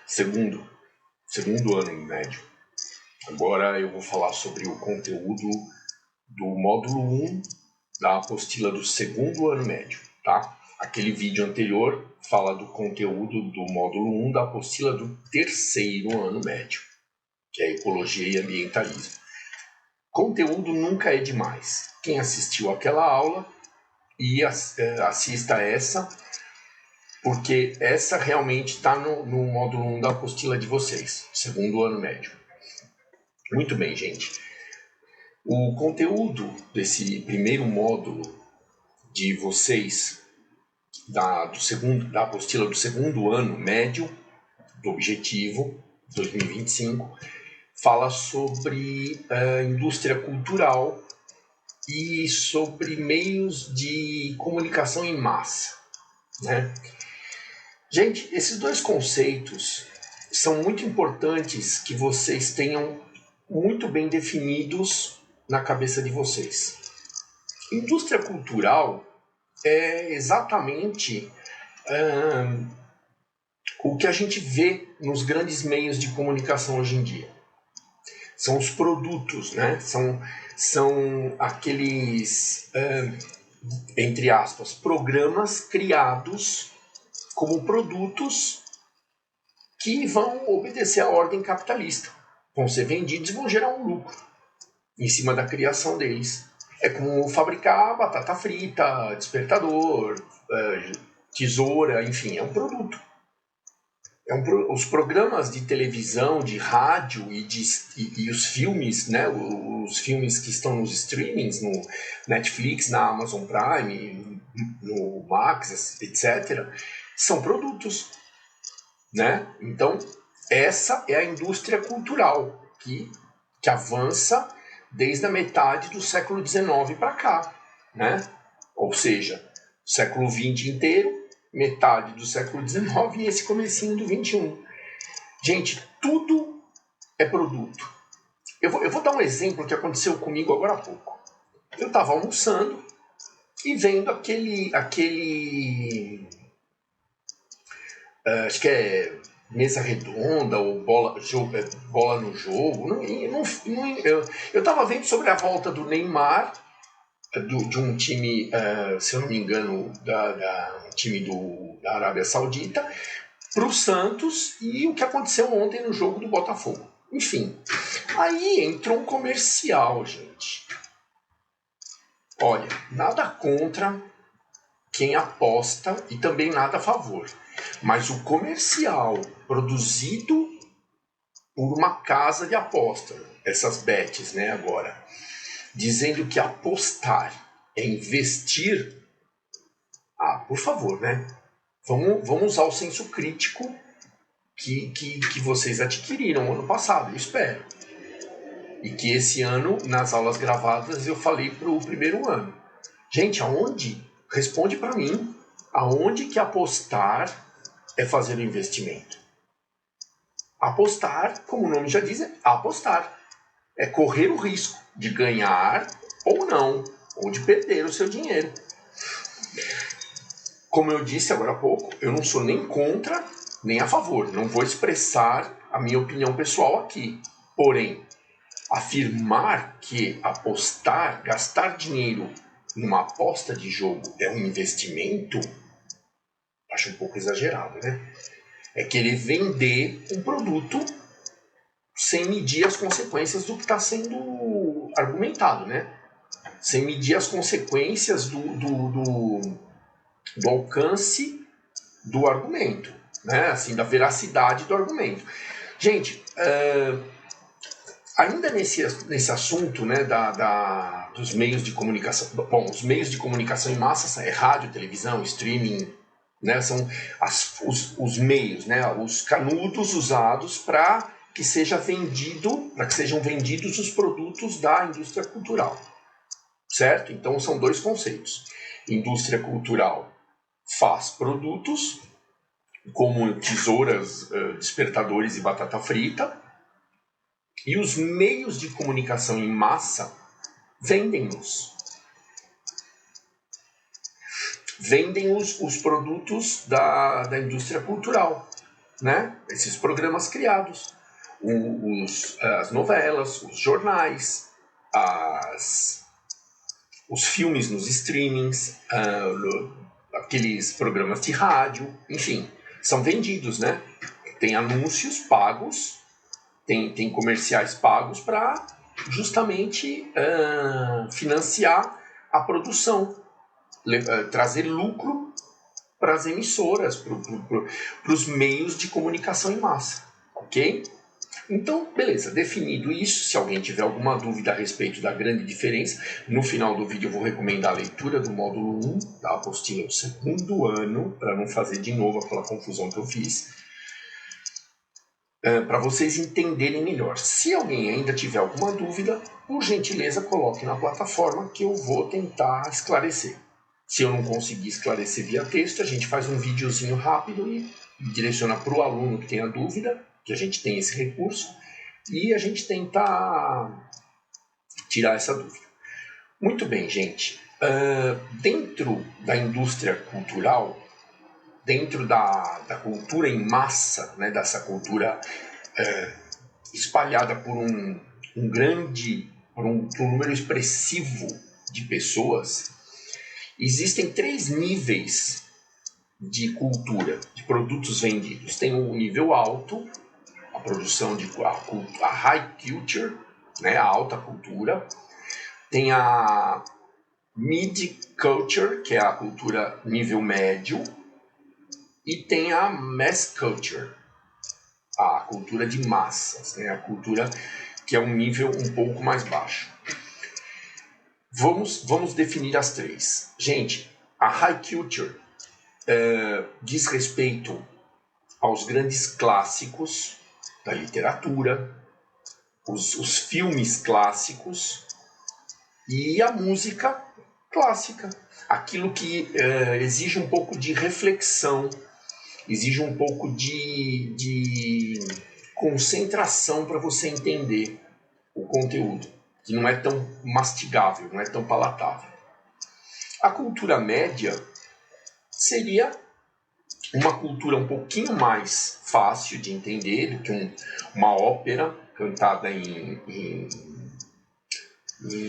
segundo ano em médio. Agora eu vou falar sobre o conteúdo do módulo 1 da apostila do segundo ano médio, tá? Aquele vídeo anterior fala do conteúdo do módulo 1 da apostila do terceiro ano médio, que é Ecologia e Ambientalismo. Conteúdo nunca é demais. Quem assistiu aquela aula e assista essa, porque essa realmente está no módulo 1 da apostila de vocês, segundo ano médio. Muito bem, gente. O conteúdo desse primeiro módulo de vocês, da apostila do segundo ano médio, do objetivo 2025, fala sobre indústria cultural e sobre meios de comunicação em massa, né? Gente, esses dois conceitos são muito importantes que vocês tenham muito bem definidos na cabeça de vocês. Indústria cultural é exatamente o que a gente vê nos grandes meios de comunicação hoje em dia. São os produtos, né? São aqueles, entre aspas, programas criados como produtos que vão obedecer à ordem capitalista. Vão ser vendidos e vão gerar um lucro em cima da criação deles. É como fabricar batata frita, despertador, tesoura, enfim, é um produto. Os programas de televisão, de rádio e os filmes, né, os filmes que estão nos streamings, no Netflix, na Amazon Prime, no Max, etc., são produtos, né? Então, essa é a indústria cultural que avança desde a metade do século XIX para cá, né? Ou seja, século XX inteiro, metade do século XIX e esse comecinho do XXI. Gente, tudo é produto. Eu vou dar um exemplo que aconteceu comigo agora há pouco. Eu estava almoçando e vendo aquele acho que é mesa redonda ou bola no jogo. Eu estava vendo sobre a volta do Neymar, de um time, se eu não me engano, um time da Arábia Saudita, para o Santos, e o que aconteceu ontem no jogo do Botafogo. Enfim, aí entrou um comercial, gente. Olha, nada contra quem aposta e também nada a favor. Mas o comercial produzido por uma casa de aposta, essas bets, né, agora, dizendo que apostar é investir, por favor, né? Vamos usar o senso crítico que vocês adquiriram ano passado, eu espero. E que esse ano, nas aulas gravadas, eu falei para o primeiro ano. Gente, aonde? Responde para mim. Aonde que apostar é fazer o investimento? Apostar, como o nome já diz, é apostar. É correr o risco de ganhar ou não, ou de perder o seu dinheiro. Como eu disse agora há pouco, eu não sou nem contra, nem a favor. Não vou expressar a minha opinião pessoal aqui. Porém, afirmar que apostar, gastar dinheiro numa aposta de jogo é um investimento, acho um pouco exagerado, né? É querer vender um produto sem medir as consequências do que está sendo argumentado, né? Sem medir as consequências do alcance do argumento, né? Assim, da veracidade do argumento. Gente, ainda nesse assunto, né, dos meios de comunicação, bom, os meios de comunicação em massa é rádio, televisão, streaming, né, são os meios, né, os canudos usados para que sejam vendidos os produtos da indústria cultural, certo? Então são dois conceitos. Indústria cultural faz produtos como tesouras, despertadores e batata frita, e os meios de comunicação em massa vendem-nos. Vendem os produtos da indústria cultural. né? Esses programas criados, as novelas, os jornais, os filmes nos streamings, aqueles programas de rádio, enfim, são vendidos, né? Tem anúncios pagos, tem comerciais pagos para justamente financiar a produção, trazer lucro para as emissoras, para os meios de comunicação em massa, ok? Então, beleza, definido isso, se alguém tiver alguma dúvida a respeito da grande diferença, no final do vídeo eu vou recomendar a leitura do módulo 1 da apostila do segundo ano, para não fazer de novo aquela confusão que eu fiz, para vocês entenderem melhor. Se alguém ainda tiver alguma dúvida, por gentileza, coloque na plataforma que eu vou tentar esclarecer. Se eu não conseguir esclarecer via texto, a gente faz um videozinho rápido e direciona para o aluno que tem a dúvida, que a gente tem esse recurso, e a gente tenta tirar essa dúvida. Muito bem, gente. Dentro da indústria cultural, dentro da cultura em massa, né, dessa cultura espalhada por um número expressivo de pessoas, existem 3 níveis de cultura, de produtos vendidos. Tem o nível alto, a produção de a high culture, né, a alta cultura. Tem a mid culture, que é a cultura nível médio. E tem a mass culture, a cultura de massas, né, a cultura que é um nível um pouco mais baixo. Vamos definir as 3. Gente, a high culture diz respeito aos grandes clássicos da literatura, os filmes clássicos e a música clássica. Aquilo que exige um pouco de reflexão, exige um pouco de concentração para você entender o conteúdo, que não é tão mastigável, não é tão palatável. A cultura média seria uma cultura um pouquinho mais fácil de entender do que uma ópera cantada em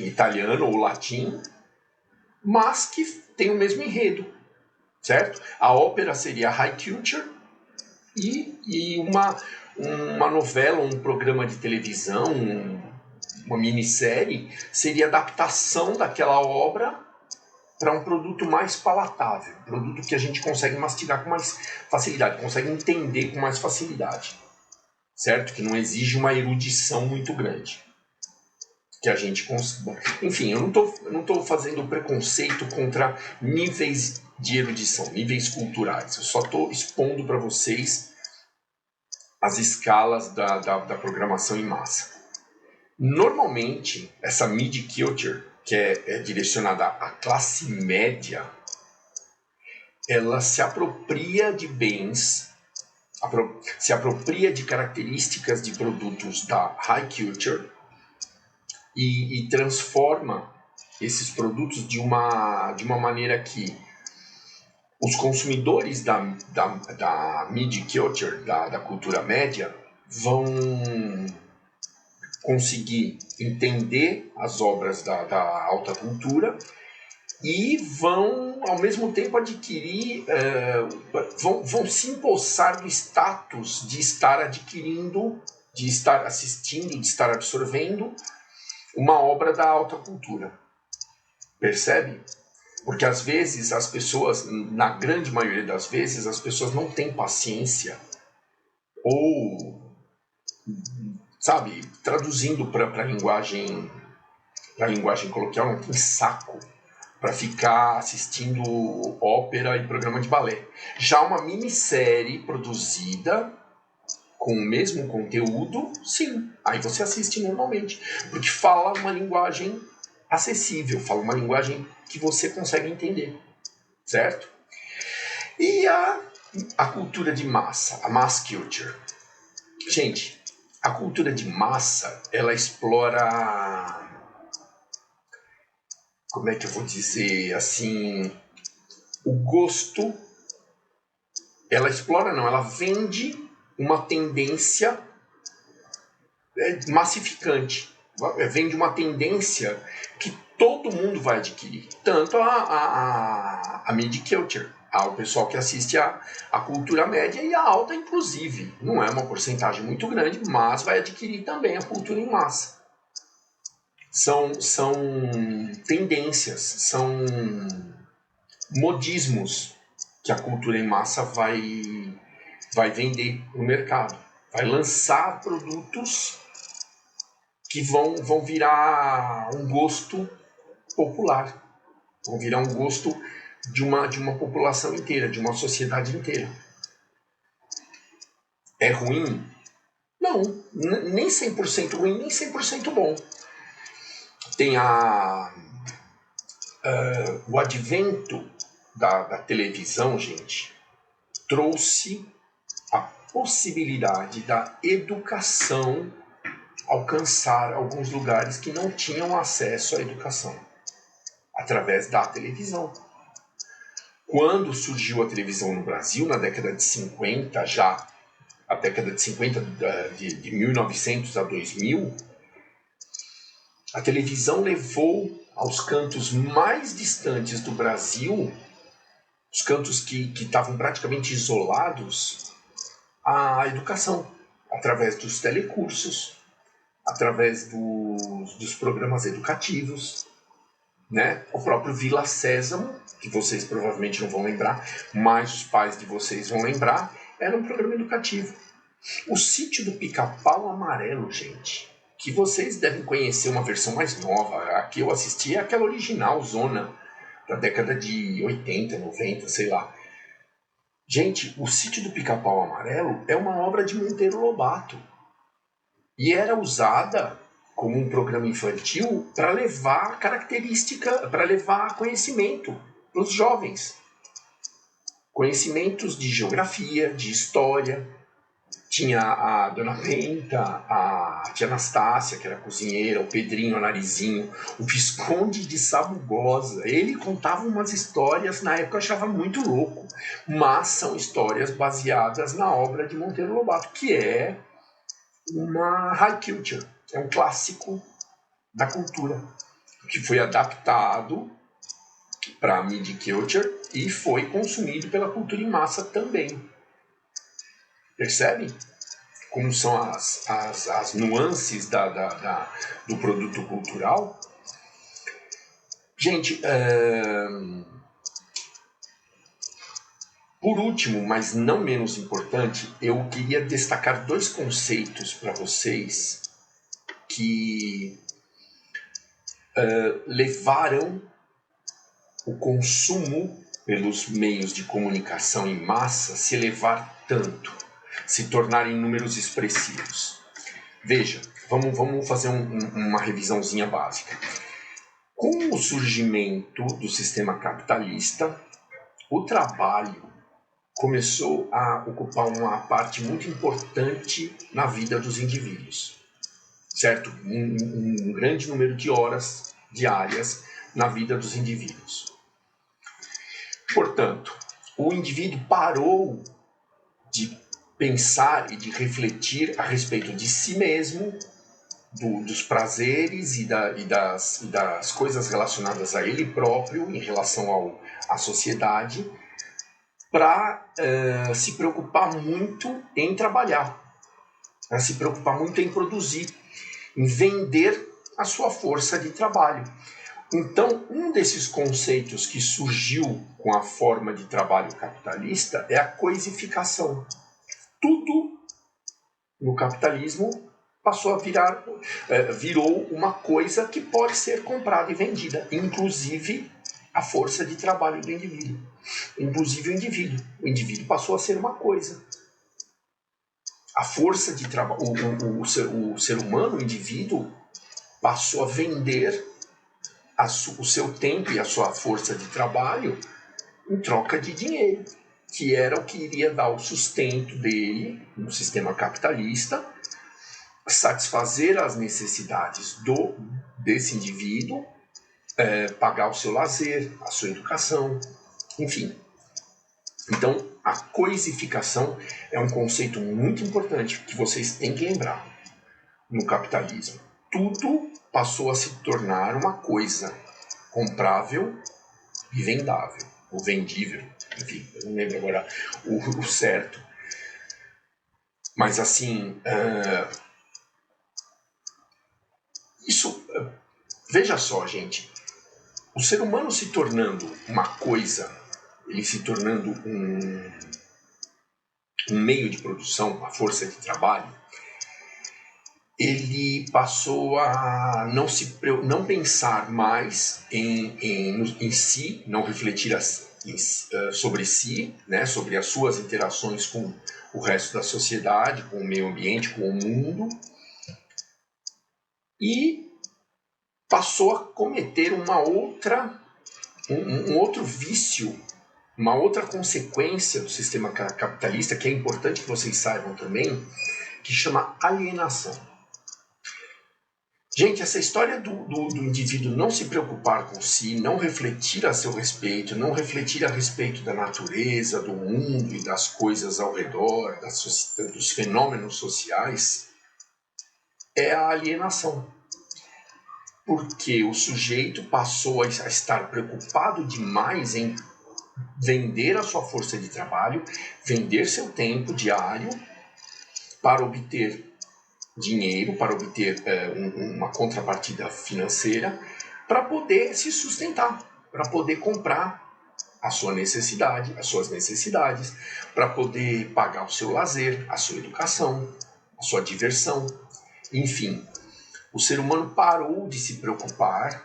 italiano ou latim, mas que tem o mesmo enredo, certo? A ópera seria a high culture e uma novela, um programa de televisão, uma minissérie, seria a adaptação daquela obra para um produto mais palatável, um produto que a gente consegue mastigar com mais facilidade, consegue entender com mais facilidade, certo? Que não exige uma erudição muito grande. Que a gente consiga. Enfim, eu não estou fazendo preconceito contra níveis de erudição, níveis culturais. Eu só estou expondo para vocês as escalas da programação em massa. Normalmente, essa mid-culture, que é direcionada à classe média, ela se apropria de bens, se apropria de características de produtos da high culture e transforma esses produtos de uma maneira que os consumidores da mid-culture, da cultura média, vão conseguir entender as obras da alta cultura e vão, ao mesmo tempo, adquirir, vão se empossar do status de estar adquirindo, de estar assistindo, de estar absorvendo uma obra da alta cultura. Percebe? Porque às vezes as pessoas, na grande maioria das vezes, as pessoas não têm paciência ou, sabe, traduzindo para a linguagem coloquial, não tem saco para ficar assistindo ópera e programa de balé. Já uma minissérie produzida com o mesmo conteúdo, sim, aí você assiste normalmente, porque fala uma linguagem acessível, fala uma linguagem que você consegue entender, certo? E a cultura de massa, a mass culture. Gente, a cultura de massa, ela explora, como é que eu vou dizer, assim, o gosto, ela explora não, ela vende uma tendência massificante. Vem de uma tendência que todo mundo vai adquirir. Tanto a mid-culture, o pessoal que assiste a cultura média e a alta, inclusive. Não é uma porcentagem muito grande, mas vai adquirir também a cultura em massa. São tendências, são modismos que a cultura em massa vai vender no mercado. Vai lançar produtos que vão virar um gosto popular, vão virar um gosto de uma população inteira, de uma sociedade inteira. É ruim? Não, nem 100% ruim, nem 100% bom. Tem o advento da televisão, gente, trouxe a possibilidade da educação alcançar alguns lugares que não tinham acesso à educação, através da televisão. Quando surgiu a televisão no Brasil, na década de 50, a década de 50, de 1900 a 2000, a televisão levou aos cantos mais distantes do Brasil, os cantos que estavam praticamente isolados, a educação, através dos telecursos, através dos programas educativos, né? O próprio Vila Sésamo, que vocês provavelmente não vão lembrar, mas os pais de vocês vão lembrar, era um programa educativo. O Sítio do Pica-Pau Amarelo, gente, que vocês devem conhecer uma versão mais nova, a que eu assisti é aquela original, zona, da década de 80, 90, sei lá. Gente, o Sítio do Pica-Pau Amarelo é uma obra de Monteiro Lobato. E era usada como um programa infantil para levar característica, para levar conhecimento para os jovens. Conhecimentos de geografia, de história. Tinha a Dona Benta, a tia Anastácia, que era cozinheira, o Pedrinho, o Narizinho, o Visconde de Sabugosa. Ele contava umas histórias, na época eu achava muito louco, mas são histórias baseadas na obra de Monteiro Lobato, que é uma high culture, é um clássico da cultura, que foi adaptado para a mid-culture e foi consumido pela cultura em massa também. Percebe como são as nuances do produto cultural? Gente, por último, mas não menos importante, eu queria destacar dois conceitos para vocês que levaram o consumo pelos meios de comunicação em massa se elevar tanto, se tornarem números expressivos. Veja, vamos fazer uma revisãozinha básica. Com o surgimento do sistema capitalista, o trabalho começou a ocupar uma parte muito importante na vida dos indivíduos, certo? Um grande número de horas diárias na vida dos indivíduos. Portanto, o indivíduo parou de pensar e de refletir a respeito de si mesmo, dos prazeres e das coisas relacionadas a ele próprio em relação à sociedade, para se preocupar muito em trabalhar, para se preocupar muito em produzir, em vender a sua força de trabalho. Então, um desses conceitos que surgiu com a forma de trabalho capitalista é a coisificação. Tudo no capitalismo passou a virou uma coisa que pode ser comprada e vendida, inclusive a força de trabalho do indivíduo. Inclusive o indivíduo. O indivíduo passou a ser uma coisa. A força de trabalho, o ser humano, o indivíduo, passou a vender o seu tempo e a sua força de trabalho em troca de dinheiro, que era o que iria dar o sustento dele no sistema capitalista, satisfazer as necessidades desse indivíduo, pagar o seu lazer, a sua educação, enfim. Então, A coisificação é um conceito muito importante que vocês têm que lembrar no capitalismo. Tudo passou a se tornar uma coisa comprável e vendável, ou vendível, enfim, eu não lembro agora o certo. Mas assim, veja só, gente, o ser humano se tornando uma coisa, ele se tornando um meio de produção, uma força de trabalho, ele passou a não pensar mais em si, não refletir sobre si, né, sobre as suas interações com o resto da sociedade, com o meio ambiente, com o mundo, e passou a cometer um outro vício, uma outra consequência do sistema capitalista, que é importante que vocês saibam também, que chama alienação. Gente, essa história do indivíduo não se preocupar com si, não refletir a seu respeito, não refletir a respeito da natureza, do mundo e das coisas ao redor, dos fenômenos sociais, é a alienação. Porque o sujeito passou a estar preocupado demais em vender a sua força de trabalho, vender seu tempo diário para obter dinheiro, para obter uma contrapartida financeira, para poder se sustentar, para poder comprar a sua necessidade, as suas necessidades, para poder pagar o seu lazer, a sua educação, a sua diversão, enfim. O ser humano parou de se preocupar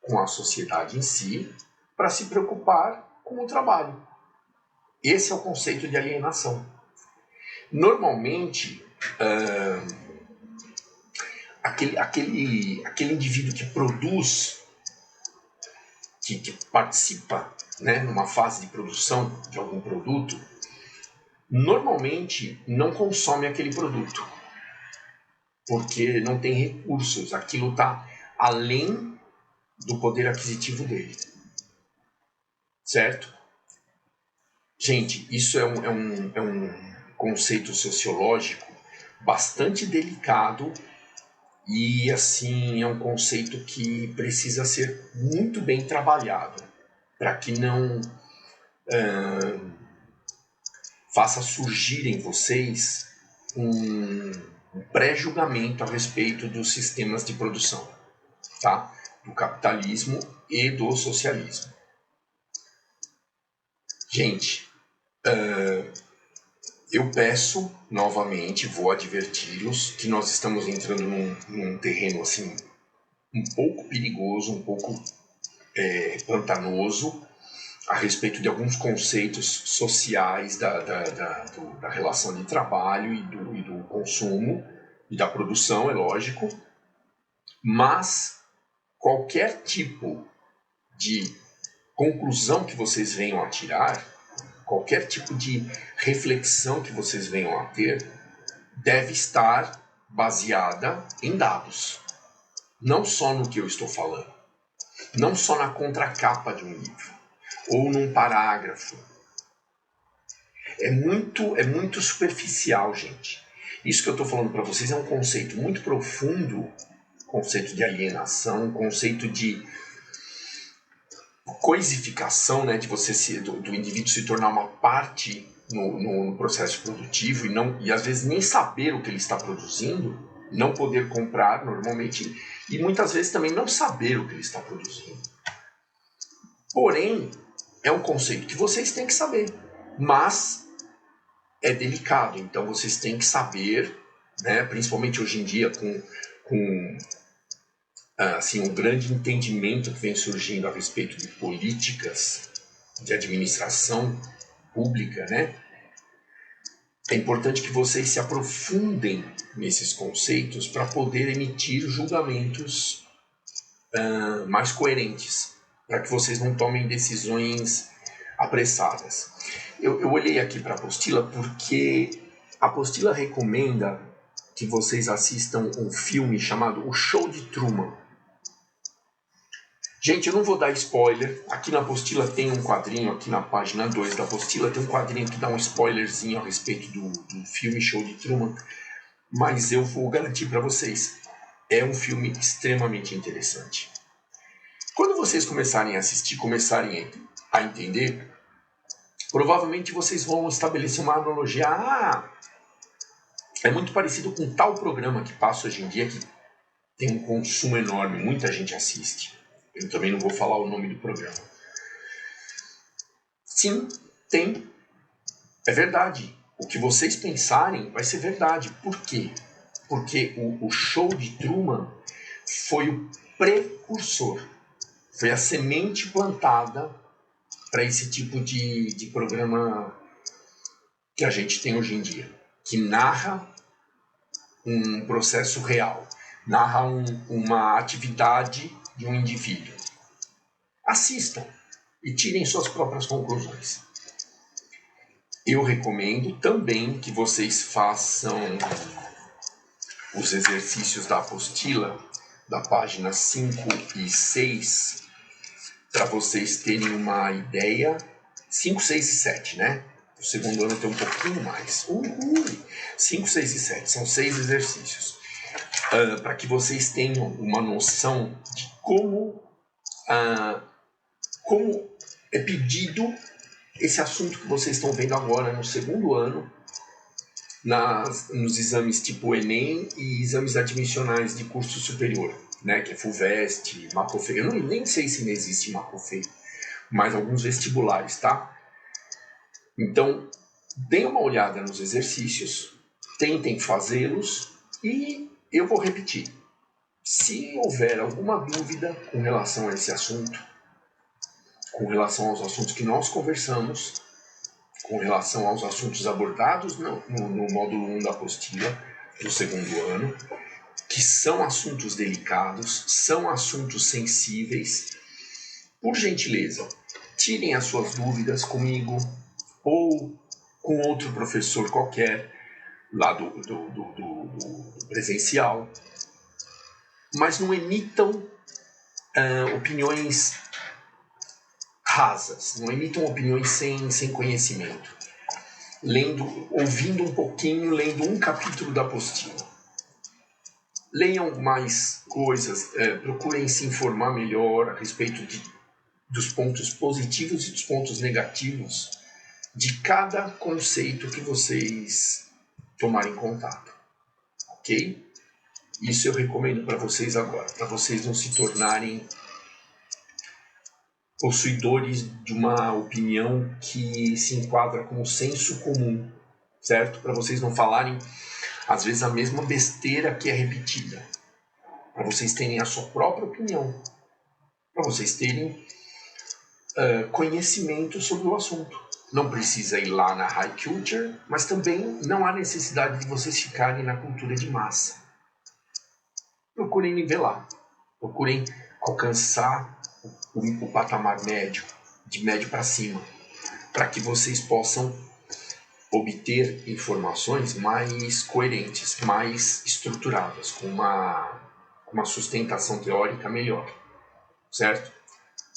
com a sociedade em si para se preocupar com o trabalho. Esse é o conceito de alienação. Normalmente, aquele indivíduo que produz, que participa, né, numa fase de produção de algum produto, normalmente não consome aquele produto, porque não tem recursos, aquilo está além do poder aquisitivo dele. Certo? Gente, isso é um conceito sociológico bastante delicado e, assim, é um conceito que precisa ser muito bem trabalhado para que não faça surgir em vocês um pré-julgamento a respeito dos sistemas de produção, tá? Do capitalismo e do socialismo. Gente, eu peço novamente, vou adverti-los, que nós estamos entrando num terreno assim um pouco perigoso, um pouco pantanoso, a respeito de alguns conceitos sociais da relação de trabalho e do consumo e da produção, é lógico, mas qualquer tipo de conclusão que vocês venham a tirar, qualquer tipo de reflexão que vocês venham a ter, deve estar baseada em dados. Não só no que eu estou falando. Não só na contracapa de um livro. Ou num parágrafo. É muito superficial, gente. Isso que eu estou falando para vocês é um conceito muito profundo, conceito de alienação, conceito de coisificação, né, de você do indivíduo se tornar uma parte no processo produtivo e às vezes nem saber o que ele está produzindo, não poder comprar normalmente e muitas vezes também não saber o que ele está produzindo. Porém, é um conceito que vocês têm que saber, mas é delicado, então vocês têm que saber, né, principalmente hoje em dia com assim, um grande entendimento que vem surgindo a respeito de políticas de administração pública, né? É importante que vocês se aprofundem nesses conceitos para poder emitir julgamentos mais coerentes, para que vocês não tomem decisões apressadas. Eu olhei aqui para a apostila porque a apostila recomenda que vocês assistam um filme chamado O Show de Truman. Gente, eu não vou dar spoiler. Aqui na apostila tem um quadrinho, aqui na página 2 da apostila tem um quadrinho que dá um spoilerzinho a respeito do filme Show de Truman. Mas eu vou garantir para vocês, é um filme extremamente interessante. Quando vocês começarem a assistir, começarem a entender, provavelmente vocês vão estabelecer uma analogia. É muito parecido com tal programa que passa hoje em dia, que tem um consumo enorme, muita gente assiste. Eu também não vou falar o nome do programa. Sim, tem. É verdade. O que vocês pensarem vai ser verdade. Por quê? Porque o Show de Truman foi o precursor. Foi a semente plantada para esse tipo de programa que a gente tem hoje em dia. Que narra um processo real. Narra uma atividade de um indivíduo. Assistam e tirem suas próprias conclusões. Eu recomendo também que vocês façam os exercícios da apostila, da página 5 e 6, para vocês terem uma ideia. 5, 6 e 7, né? O segundo ano tem um pouquinho mais. 5, 6 e 7, são 6 exercícios. Para que vocês tenham uma noção de como é pedido esse assunto que vocês estão vendo agora no segundo ano, nos exames tipo Enem e exames admissionais de curso superior, né, que é FUVEST, Macofê. Eu nem sei se ainda existe Macofê, mas alguns vestibulares, tá? Então, deem uma olhada nos exercícios, tentem fazê-los e eu vou repetir. Se houver alguma dúvida com relação a esse assunto, com relação aos assuntos que nós conversamos, com relação aos assuntos abordados no módulo 1 da apostila do segundo ano, que são assuntos delicados, são assuntos sensíveis, por gentileza, tirem as suas dúvidas comigo ou com outro professor qualquer lá do presencial, mas não emitam opiniões rasas, não emitam opiniões sem conhecimento. Ouvindo um pouquinho, lendo um capítulo da apostila. Leiam mais coisas, procurem se informar melhor a respeito dos pontos positivos e dos pontos negativos de cada conceito que vocês tomarem contato. Ok? Isso eu recomendo para vocês agora, para vocês não se tornarem possuidores de uma opinião que se enquadra como senso comum, certo? Para vocês não falarem, às vezes, a mesma besteira que é repetida. Para vocês terem a sua própria opinião. Para vocês terem conhecimento sobre o assunto. Não precisa ir lá na high culture, mas também não há necessidade de vocês ficarem na cultura de massa. Procurem nivelar. Procurem alcançar o patamar médio, de médio para cima, para que vocês possam obter informações mais coerentes, mais estruturadas, com uma sustentação teórica melhor, certo?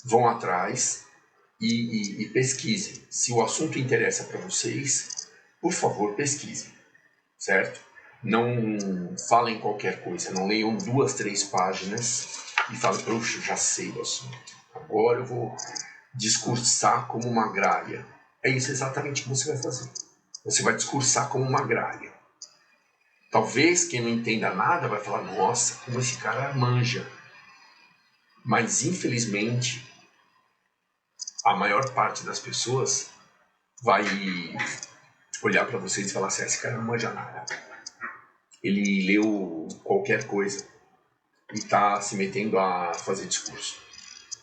Vão atrás e pesquisem. Se o assunto interessa para vocês, por favor, pesquisem, certo? Não falem qualquer coisa, não leiam 2, 3 páginas e falem, poxa, já sei do assunto. Agora eu vou discursar como uma gralha. É isso exatamente que você vai fazer. Você vai discursar como uma gralha. Talvez quem não entenda nada vai falar, nossa, como esse cara manja. Mas, infelizmente, a maior parte das pessoas vai olhar para vocês e falar assim, esse cara não manja nada. Ele leu qualquer coisa e está se metendo a fazer discurso.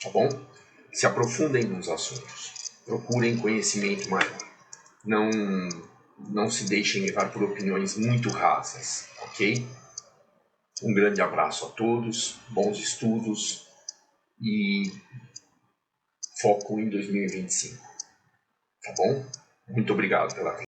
Tá bom? Se aprofundem nos assuntos. Procurem conhecimento maior. Não se deixem levar por opiniões muito rasas, ok? Um grande abraço a todos, bons estudos e foco em 2025, tá bom? Muito obrigado pela atenção.